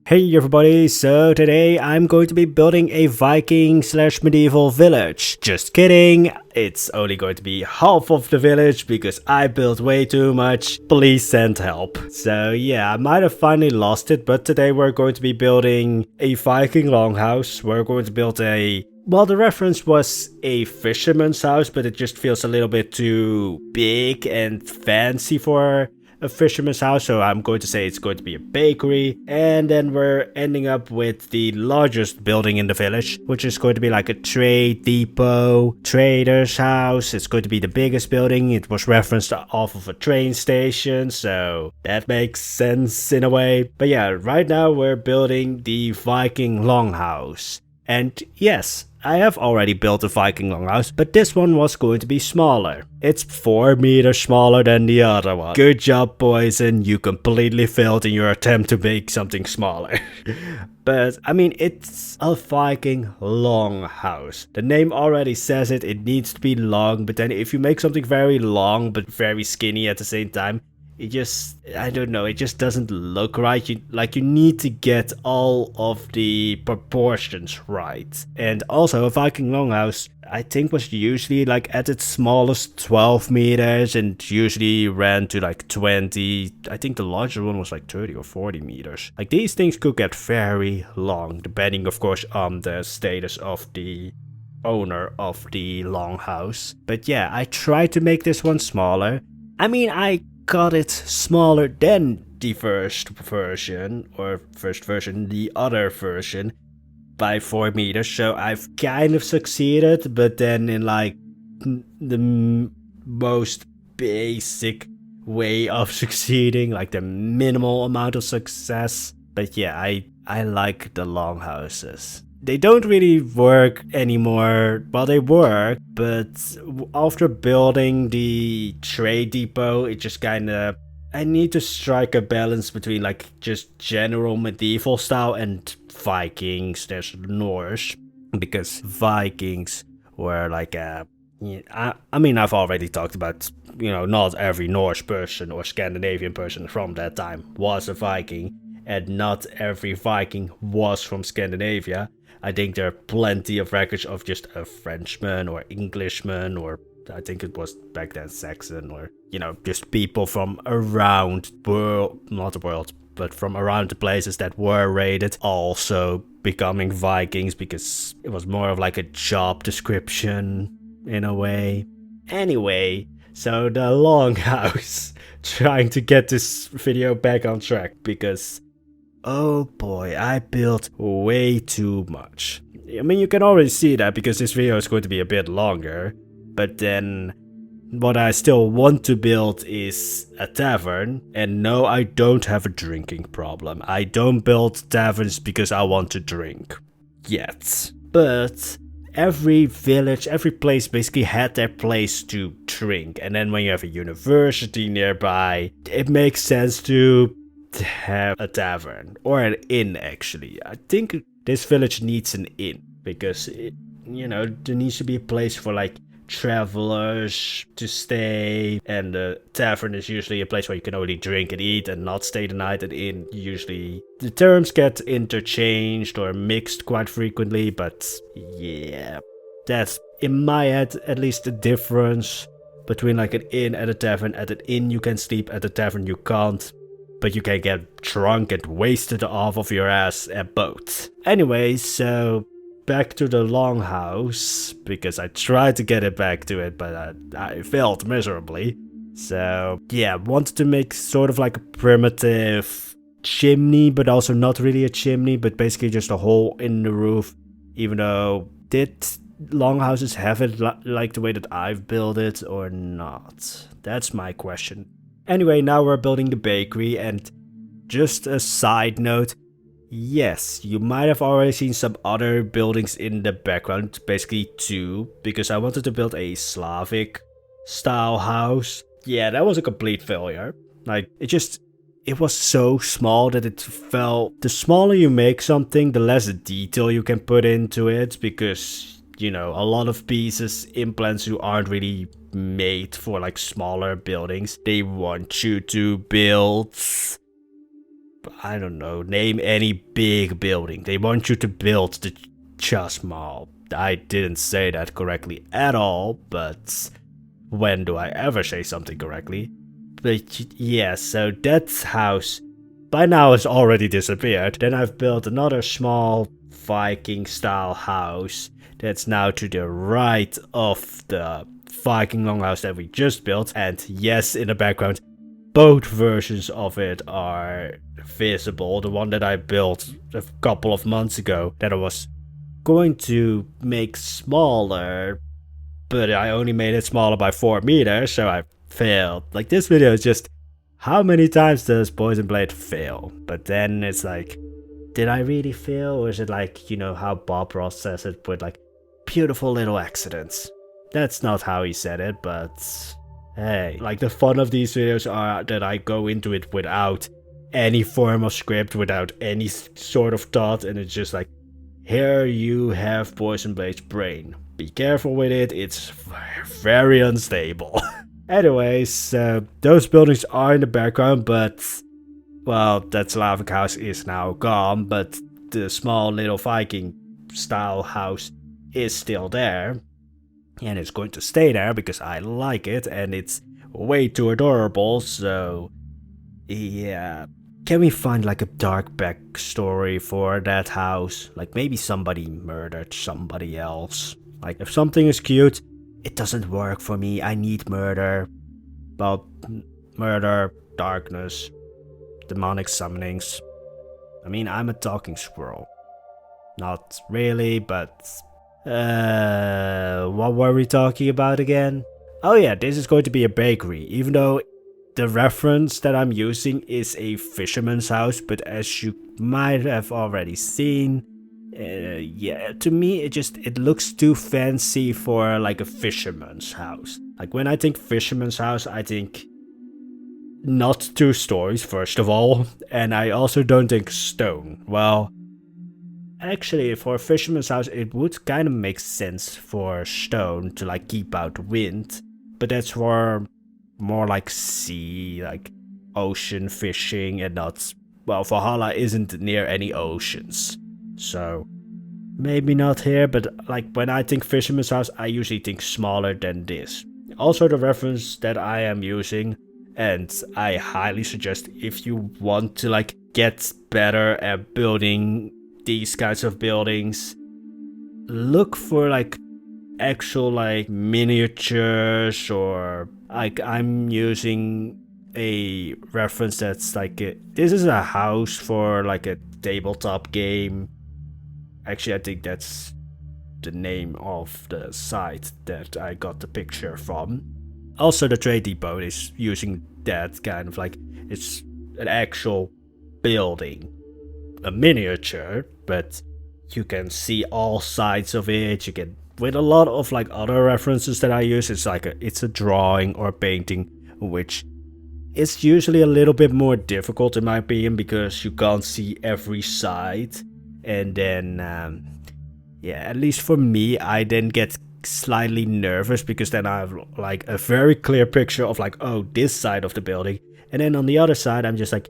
Hey everybody, so today I'm going to be building a Viking slash medieval village. Just kidding, it's only going to be half of the village because I built way too much. Please send help. So yeah, I might have finally lost it, but today we're going to be building a Viking longhouse. We're going to build well, the reference was a fisherman's house, but it just feels a little bit too big and fancy for a fisherman's house, so I'm going to say it's going to be a bakery. And then we're ending up with the largest building in the village, which is going to be like a trade depot, trader's house. It's going to be the biggest building. It was referenced off of a train station, so that makes sense in a way. But yeah, right now we're building the Viking longhouse. And yes, I have already built a Viking longhouse, but this one was going to be smaller. It's 4 meters smaller than the other one. Good job, Poison. You completely failed in your attempt to make something smaller. But, I mean, it's a Viking longhouse. The name already says it. It needs to be long, but then if you make something very long but very skinny at the same time, it just, I don't know, it just doesn't look right. You need to get all of the proportions right. And also, a Viking longhouse, I think, was usually like at its smallest 12 meters and usually ran to like 20. I think the larger one was like 30 or 40 meters. Like, these things could get very long, depending, of course, on the status of the owner of the longhouse. But yeah, I tried to make this one smaller. I mean, I got it smaller than the first version, the other version, by 4 meters, so I've kind of succeeded, but then in like the most basic way of succeeding, like the minimal amount of success. But yeah, I like the longhouses. They don't really work anymore. Well, they work, but after building the trade depot, it just kinda, I need to strike a balance between like just general medieval style and Vikings, there's Norse, because Vikings were like I mean, I've already talked about, not every Norse person or Scandinavian person from that time was a Viking, and not every Viking was from Scandinavia. I think there are plenty of records of just a Frenchman or Englishman, or I think it was back then Saxon, or, just people from around not the world, but from around the places that were raided also becoming Vikings, because it was more of like a job description in a way. Anyway, so the longhouse, trying to get this video back on track, because oh boy, I built way too much. I mean, you can already see that because this video is going to be a bit longer. But then, what I still want to build is a tavern. And no, I don't have a drinking problem. I don't build taverns because I want to drink. Yet. But every village, every place basically had their place to drink. And then when you have a university nearby, it makes sense to have a tavern, or an inn actually. I think this village needs an inn, because there needs to be a place for like travelers to stay, and the tavern is usually a place where you can only drink and eat and not stay the night. And inn, usually the terms get interchanged or mixed quite frequently, but yeah, that's in my head at least the difference between like an inn and a tavern. At an inn you can sleep, at a tavern you can't. But you can get drunk and wasted off of your ass at both. Anyway, so back to the longhouse, because I tried to get it back to it, but I failed miserably. So yeah, wanted to make sort of like a primitive chimney, but also not really a chimney, but basically just a hole in the roof. Even though, did longhouses have it like the way that I've built it or not? That's my question. Anyway, now we're building the bakery, and just a side note, yes, you might have already seen some other buildings in the background, basically 2, because I wanted to build a Slavic style house. Yeah, that was a complete failure. Like, it was so small that it felt, the smaller you make something, the less detail you can put into it, because a lot of pieces in Plan Zoo aren't really made for like smaller buildings. They want you to build I don't know, name any big building. They want you to build the chess mall. I didn't say that correctly at all, but when do I ever say something correctly? But yeah, so that house by now has already disappeared. Then I've built another small Viking style house that's now to the right of the Viking longhouse that we just built. And yes, in the background, both versions of it are visible. The one that I built a couple of months ago that I was going to make smaller, but I only made it smaller by 4 meters, so I failed. Like, this video is just, how many times does Poisonblade fail? But then it's like, did I really fail? Or is it like, you know, how Bob Ross says it with like, beautiful little accidents? That's not how he said it, but hey. Like, the fun of these videos are that I go into it without any form of script, without any sort of thought, and it's just like, here you have Poisonblade's brain. Be careful with it, it's very unstable. Anyways, those buildings are in the background, but, well, that Slavic house is now gone, but the small little Viking style house is still there. And it's going to stay there because I like it and it's way too adorable, so yeah. Can we find like a dark backstory for that house? Like maybe somebody murdered somebody else. Like if something is cute, it doesn't work for me. I need murder. Well, murder, darkness, demonic summonings. I mean, I'm a talking squirrel. Not really, but what were we talking about again? Oh yeah, this is going to be a bakery, even though the reference that I'm using is a fisherman's house, but as you might have already seen, yeah, to me it looks too fancy for like a fisherman's house. Like when I think fisherman's house, I think not 2 stories first of all, and I also don't think stone. Well, actually for a fisherman's house it would kind of make sense for stone to like keep out wind, but that's for more like sea, like ocean fishing, and not, well, Valhalla isn't near any oceans, so maybe not here. But like when I think fisherman's house, I usually think smaller than this. Also, the reference that I am using, and I highly suggest if you want to like get better at building these kinds of buildings, look for like actual like miniatures, or like I'm using a reference that's like this is a house for like a tabletop game. Actually, I think that's the name of the site that I got the picture from. Also, the trade depot is using that kind of like, it's an actual building, a miniature, but you can see all sides of it. You can, with a lot of like other references that I use, it's like it's a drawing or painting, which is usually a little bit more difficult in my opinion because you can't see every side. And then yeah, at least for me, I then get slightly nervous because then I have like a very clear picture of like, oh, this side of the building, and then on the other side I'm just like,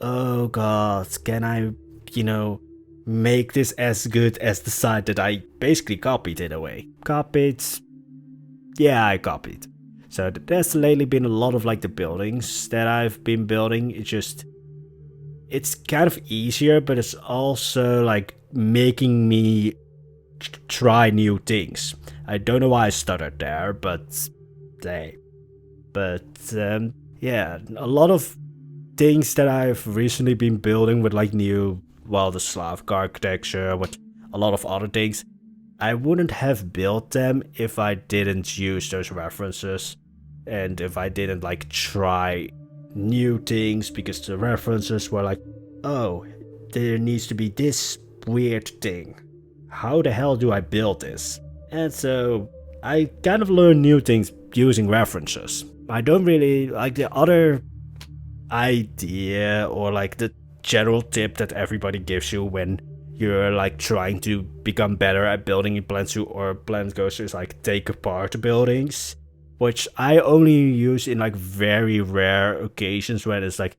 oh god, can I, you know, make this as good as the side that I basically copied in a way. Copied? Yeah, I copied. So there's lately been a lot of like the buildings that I've been building. It's kind of easier, but it's also like making me try new things. I don't know why I stuttered there, but hey. But yeah, a lot of things that I've recently been building with like new, well, the Slavic architecture, with a lot of other things, I wouldn't have built them if I didn't use those references and if I didn't like try new things, because the references were like, oh, there needs to be this weird thing. How the hell do I build this? And so I kind of learn new things using references. I don't really like the other idea or like the general tip that everybody gives you when you're like trying to become better at building in Plant 2 or Plant Coaster is like take apart buildings, which I only use in like very rare occasions when it's like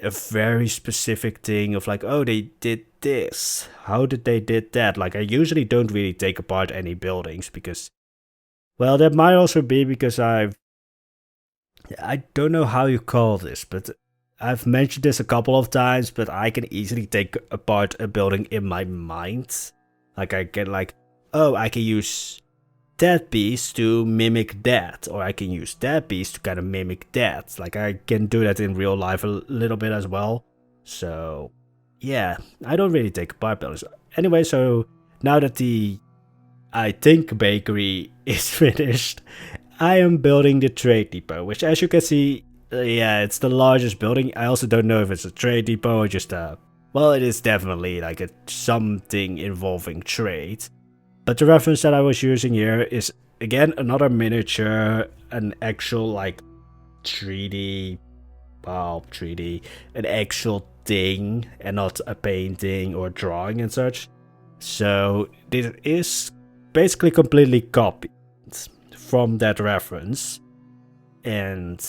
a very specific thing of like, oh, they did this. How did they did that? Like, I usually don't really take apart any buildings because, well, that might also be because I don't know how you call this, but I've mentioned this a couple of times, but I can easily take apart a building in my mind. Like, I get like, oh, I can use that piece to mimic that, or I can use that piece to kind of mimic that. Like, I can do that in real life a little bit as well. So, yeah, I don't really take apart buildings. Anyway, so now that the, I think, bakery is finished, I am building the trade depot, which, as you can see, yeah, it's the largest building. I also don't know if it's a trade depot or just a, well, it is definitely like a something involving trade. But the reference that I was using here is, again, another miniature, an actual, like, 3D, well, 3D, an actual thing, and not a painting or drawing and such. So, this is basically completely copied from that reference. And,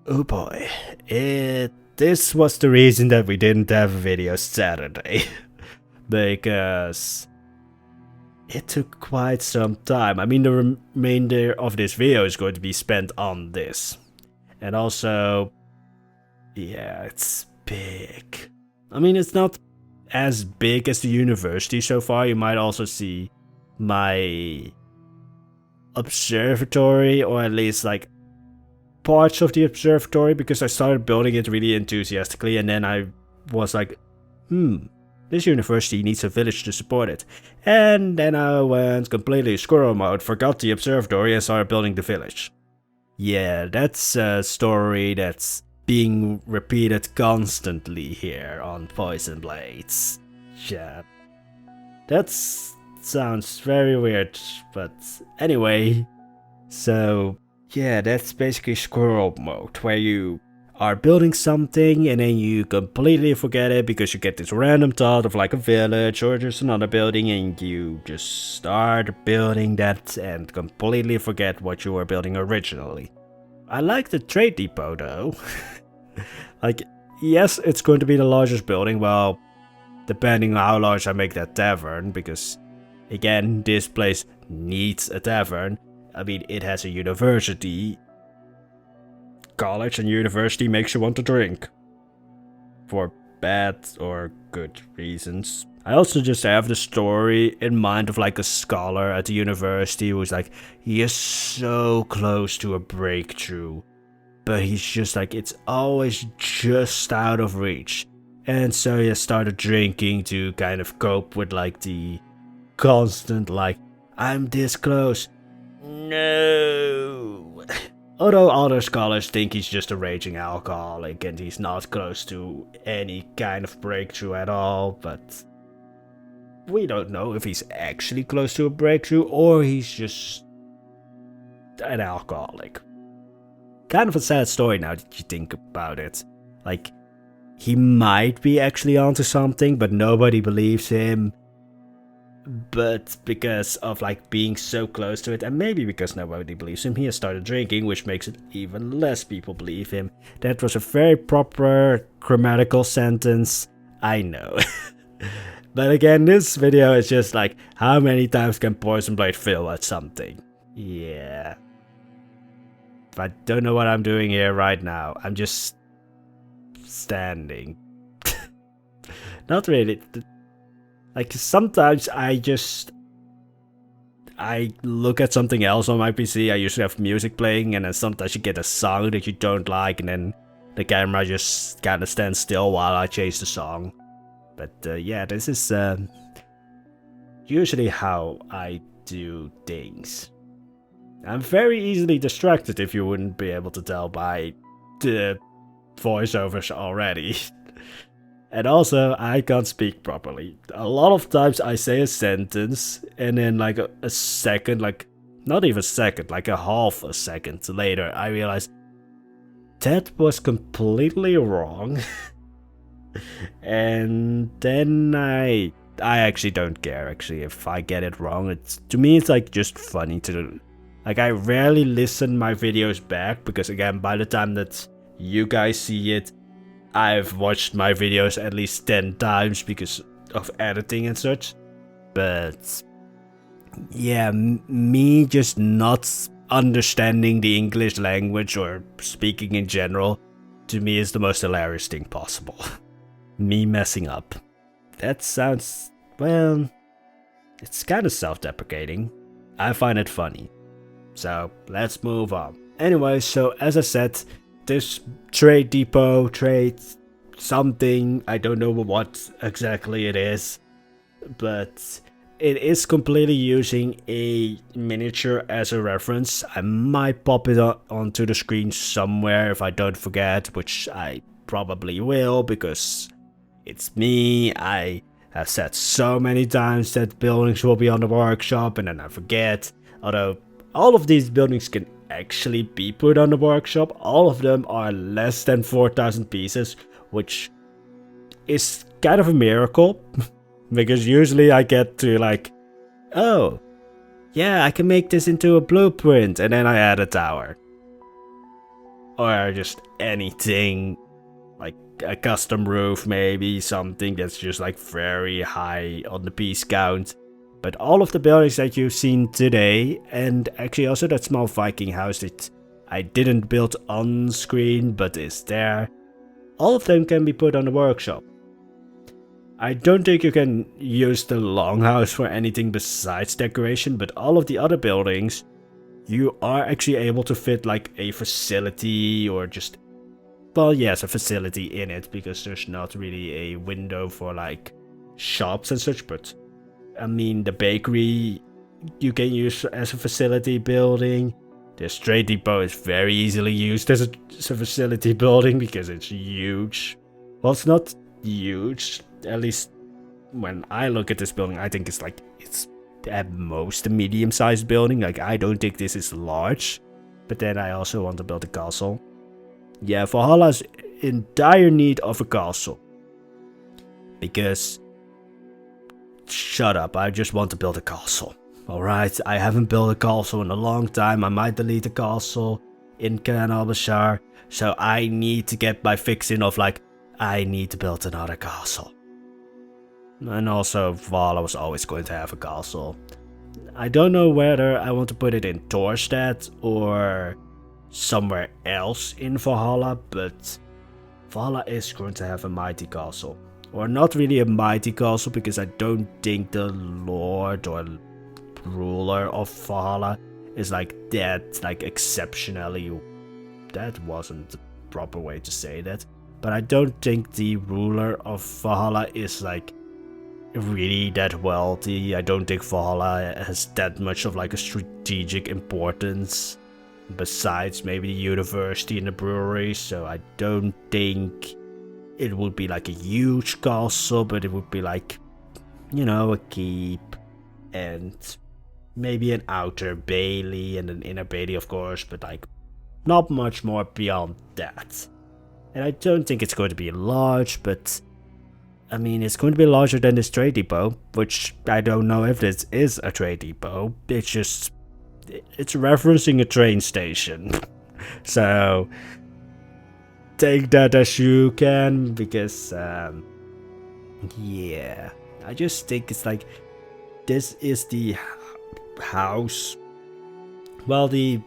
oh boy, this was the reason that we didn't have a video Saturday. Because it took quite some time. I mean, the remainder of this video is going to be spent on this. And also, yeah, it's big. I mean, it's not as big as the university so far. You might also see my observatory, or at least like parts of the observatory, because I started building it really enthusiastically, and then I was like, this university needs a village to support it. And then I went completely squirrel mode, forgot the observatory, and started building the village. Yeah, that's a story that's being repeated constantly here on Poisonblade. Yeah, that sounds very weird, but anyway. So, yeah, that's basically squirrel mode, where you are building something and then you completely forget it because you get this random thought of like a village or just another building, and you just start building that and completely forget what you were building originally. I like the trade depot though. Like, yes, it's going to be the largest building, well, depending on how large I make that tavern, because again, this place needs a tavern. I mean, it has a university. College and university makes you want to drink. For bad or good reasons. I also just have the story in mind of like a scholar at the university who's like, he is so close to a breakthrough, but he's just like, it's always just out of reach. And so he started drinking to kind of cope with like the constant like, I'm this close. No. Although other scholars think he's just a raging alcoholic and he's not close to any kind of breakthrough at all, but we don't know if he's actually close to a breakthrough or he's just an alcoholic. Kind of a sad story now that you think about it. Like, he might be actually onto something, but nobody believes him. But because of like being so close to it, and maybe because nobody believes him, he has started drinking, which makes it even less people believe him. That was a very proper grammatical sentence, I know. But again, this video is just like, how many times can Poisonblade fail at something? Yeah. I don't know what I'm doing here right now. I'm just standing. Not really. Like, sometimes I look at something else on my PC. I usually have music playing, and then sometimes you get a song that you don't like, and then the camera just kind of stands still while I chase the song. But yeah, this is usually how I do things. I'm very easily distracted, if you wouldn't be able to tell by the voiceovers already. And also, I can't speak properly. A lot of times I say a sentence, and then like a second, like not even a second, like a half a second later, I realize that was completely wrong. And then I actually don't care, actually, if I get it wrong. To me, it's like just funny to, like, I rarely listen my videos back, because again, by the time that you guys see it, I've watched my videos at least 10 times because of editing and such. But yeah, me just not understanding the English language or speaking in general, to me is the most hilarious thing possible. Me messing up. That sounds, well, it's kind of self-deprecating. I find it funny. So let's move on. Anyway, so as I said, this trade depot, trade something, I don't know what exactly it is, but it is completely using a miniature as a reference. I might pop it onto the screen somewhere if I don't forget, which I probably will because it's me. I have said so many times that buildings will be on the workshop and then I forget. Although all of these buildings can actually be put on the workshop. All of them are less than 4,000 pieces, which is kind of a miracle. Because usually I get to like, oh, yeah, I can make this into a blueprint, and then I add a tower. Or just anything, like a custom roof maybe, something that's just like very high on the piece count. But all of the buildings that you've seen today, and actually also that small Viking house that I didn't build on screen but is there, all of them can be put on the workshop. I don't think you can use the Longhouse for anything besides decoration, but all of the other buildings, you are actually able to fit like a facility or just, well, yes, a facility in it, because there's not really a window for like shops and such, but I mean the bakery you can use as a facility building. The trade depot is very easily used as a facility building because it's huge. Well, it's not huge. At least when I look at this building, I think it's at most a medium-sized building. Like, I don't think this is large. But then I also want to build a castle. Yeah, Valhalla is in dire need of a castle. Because, shut up, I just want to build a castle. Alright, I haven't built a castle in a long time. I might delete the castle in Can al-Bashar. So I need to get my fix in of like, I need to build another castle. And also, Valhalla was always going to have a castle. I don't know whether I want to put it in Torstad or somewhere else in Valhalla, but Valhalla is going to have a mighty castle. Or not really a mighty castle, because I don't think the lord or ruler of Valhalla is like that, like exceptionally. That wasn't the proper way to say that. But I don't think the ruler of Valhalla is like really that wealthy. I don't think Valhalla has that much of like a strategic importance besides maybe the university and the brewery, so I don't think it would be like a huge castle, but it would be like, you know, a keep and maybe an outer bailey and an inner bailey, of course, but like not much more beyond that. And I don't think it's going to be large, but I mean, it's going to be larger than this trade depot, which I don't know if this is a trade depot. It's referencing a train station. So take that as you can, because yeah, I just think it's like, this is the house. Well, the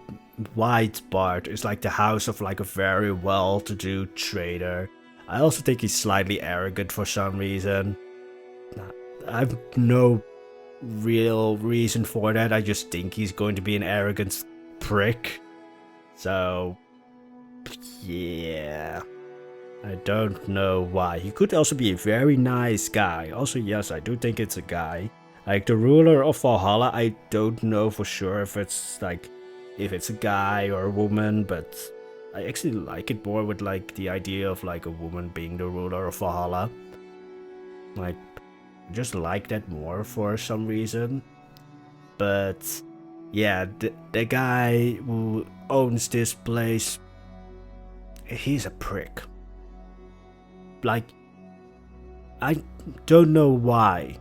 white part is like the house of like a very well-to-do trader. I also think he's slightly arrogant for some reason. I have no real reason for that. I just think he's going to be an arrogant prick. So, yeah. I don't know why. He could also be a very nice guy. Also, yes, I do think it's a guy. Like, the ruler of Valhalla, I don't know for sure if it's like, if it's a guy or a woman, but I actually like it more with like the idea of like a woman being the ruler of Valhalla. Like, I just like that more for some reason. But yeah, the guy who owns this place, he's a prick. Like, I don't know why.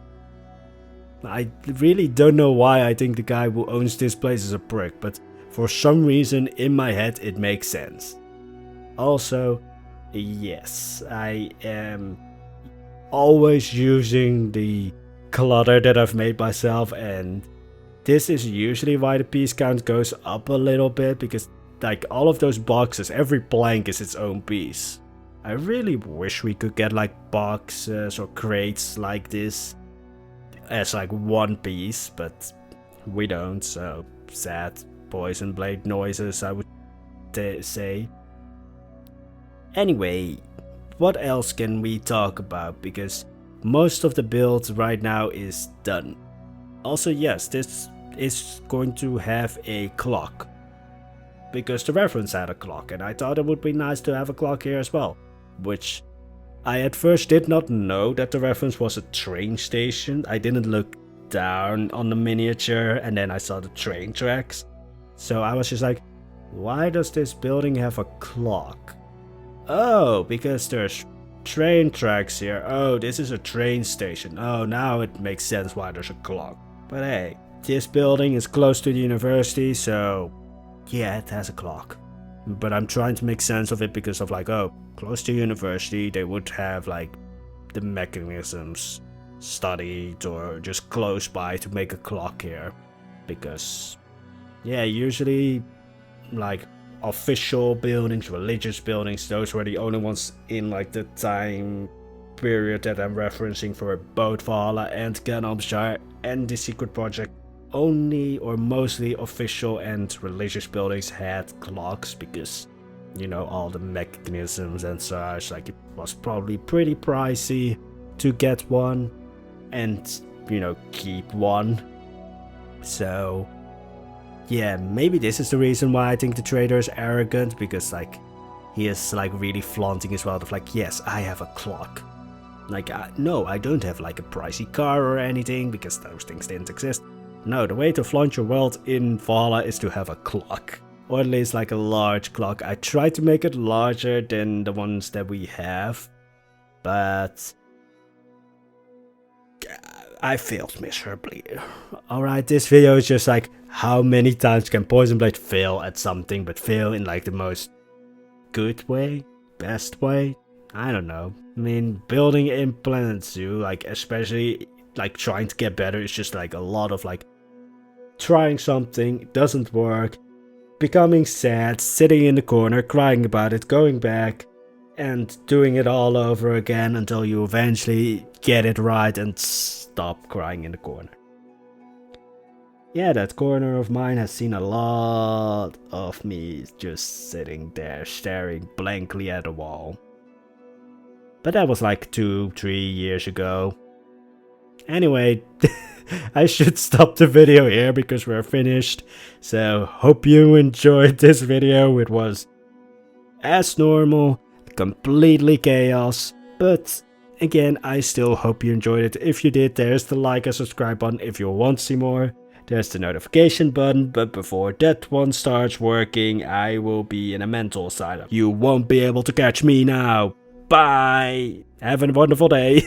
I really don't know why I think the guy who owns this place is a prick, but for some reason in my head it makes sense. Also, Yes, I am always using the clutter that I've made myself, and this is usually why the piece count goes up a little bit, because like all of those boxes, every plank is its own piece. I really wish we could get like boxes or crates like this as like one piece, but we don't, so sad Poisonblade noises, I would say. Anyway, what else can we talk about, because most of the build right now is done. Also, yes, this is going to have a clock, because the reference had a clock, and I thought it would be nice to have a clock here as well, which I at first did not know that the reference was a train station. I didn't look down on the miniature, and then I saw the train tracks, so I was just like, why does this building have a clock? Oh, because there's train tracks here. Oh, this is a train station. Oh, now it makes sense why there's a clock. But hey, this building is close to the university, so yeah, it has a clock. But I'm trying to make sense of it because of like, oh, close to university, they would have like the mechanisms studied or just close by to make a clock here. Because yeah, usually like official buildings, religious buildings, those were the only ones in like the time period that I'm referencing for both Valhalla and Ganompshire and the secret project. Only or mostly official and religious buildings had clocks, because you know, all the mechanisms and such, like it was probably pretty pricey to get one and, you know, keep one. So yeah, maybe this is the reason why I think the trader is arrogant, because like he is like really flaunting his wealth of like, yes, I have a clock. Like, no, I don't have like a pricey car or anything, because those things didn't exist. No, the way to flaunt your wealth in Valhalla is to have a clock. Or at least like a large clock. I tried to make it larger than the ones that we have, but I failed miserably. Alright, this video is just like, how many times can Poisonblade fail at something, but fail in like the most good way? Best way? I don't know. I mean, building in Planet Zoo, like especially like trying to get better, is just like a lot of like trying something, it doesn't work, becoming sad, sitting in the corner, crying about it, going back, and doing it all over again until you eventually get it right and stop crying in the corner. Yeah, that corner of mine has seen a lot of me just sitting there staring blankly at a wall. But that was like 2-3 years ago. Anyway, I should stop the video here because we're finished. So, hope you enjoyed this video. It was as normal, completely chaos. But again, I still hope you enjoyed it. If you did, there's the like and subscribe button if you want to see more. There's the notification button, but before that one starts working, I will be in a mental asylum. You won't be able to catch me now. Bye! Have a wonderful day.